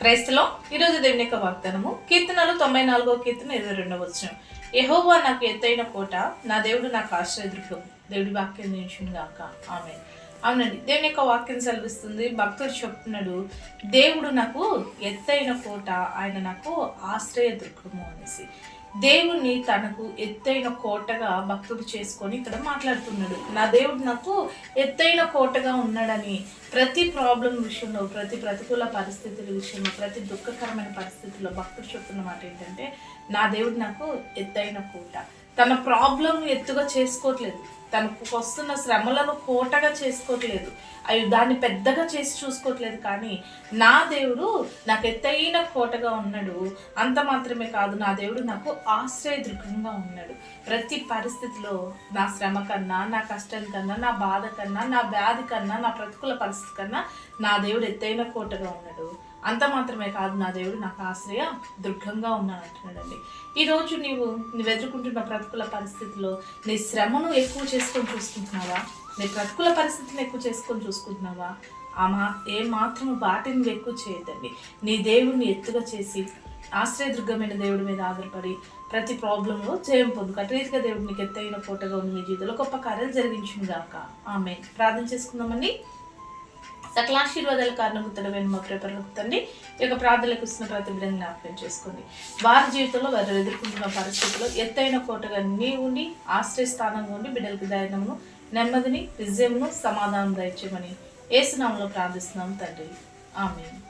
క్రైస్తలో ఈరోజు దేవుని యొక్క వాగ్దానము కీర్తనలు 94వ కీర్తన 22వ వచనం. యెహోవా నాకు ఎత్తైన కోట, నా దేవుడు నాకు ఆశ్రయదుర్గం. దేవుడి వాక్యం నిలిచును గాక. ఆమేన్. అవునండి, దేవుని యొక్క వాక్యం సెలవిస్తుంది. భక్తుడు చెప్తున్నాడు, దేవుడు నాకు ఎత్తైన కోట, ఆయన నాకు ఆశ్రయదుర్గము అనేసి. దేవుణ్ణి తనకు ఎత్తైన కోటగా భక్తుడు చేసుకొని ఇక్కడ మాట్లాడుతున్నాడు. నా దేవుడు నాకు ఎత్తైన కోటగా ఉన్నాడని ప్రతి ప్రాబ్లం విషయంలో, ప్రతి ప్రతికూల పరిస్థితుల విషయంలో, ప్రతి దుఃఖకరమైన పరిస్థితుల్లో భక్తుడు చెప్తున్న మాట ఏంటంటే, నా దేవుడు నాకు ఎత్తైన కోట. తన ప్రాబ్లం ఎత్తుగా చేసుకోవట్లేదు, తనకు వస్తున్న శ్రమలను కోటగా చేసుకోవట్లేదు, అవి దాన్ని పెద్దగా చేసి చూసుకోవట్లేదు. కానీ నా దేవుడు నాకు ఎత్తైన కోటగా ఉన్నాడు. అంత మాత్రమే కాదు, నా దేవుడు నాకు ఆశ్రయదుర్గంగా ఉన్నాడు. ప్రతి పరిస్థితిలో నా శ్రమ కన్నా, నా కష్టం కన్నా, నా బాధ కన్నా, నా వ్యాధి కన్నా, నా ప్రతికూల పరిస్థితి కన్నా నా దేవుడు ఎత్తైన కోటగా ఉన్నాడు. అంత మాత్రమే కాదు, నా దేవుడు నాకు ఆశ్రయ దుర్గంగా ఉన్నాను అంటున్నాడండి. ఈరోజు నువ్వు ఎదుర్కొంటున్న ప్రతికూల పరిస్థితుల్లో నీ శ్రమను ఎక్కువ చేసుకొని చూసుకుంటున్నావా? నీ ప్రతికూల పరిస్థితిని ఎక్కువ చేసుకొని చూసుకుంటున్నావా? ఏ మాత్రం వాటిని నువ్వు ఎక్కువ చేయొద్దండి. నీ దేవుడిని ఎత్తుగా చేసి ఆశ్రయదుర్గమైన దేవుడి మీద ఆధారపడి ప్రతి ప్రాబ్లంలో జయం పొందుకు. అటు రీతిగా దేవుడు నీకు ఎత్తైన కోటగా ఉన్న మీ జీవితంలో గొప్ప కార్యాలు జరిగించును గాక. ఆమె ప్రార్థన చేసుకుందామండి. సకల ఆశీర్వాదాల కారణభూతుడమైన మా ప్రేపర్లకు తండ్రి, ఈ యొక్క ప్రార్థనలకు ఇస్తున్న ప్రతి బిడ్డని జ్ఞాపకం చేసుకోండి. వారి జీవితంలో వారు ఎదుర్కొంటున్న పరిస్థితుల్లో ఎత్తైన కోటగా నీవు ఉండి, ఆశ్రయస్థానంగా ఉండి బిడ్డలకు ధైర్యమును, నెమ్మదిని, విజయమును, సమాధానం దయచేయమని యేసు నామములో ప్రార్థిస్తున్నాం తండ్రి. ఆమేన్.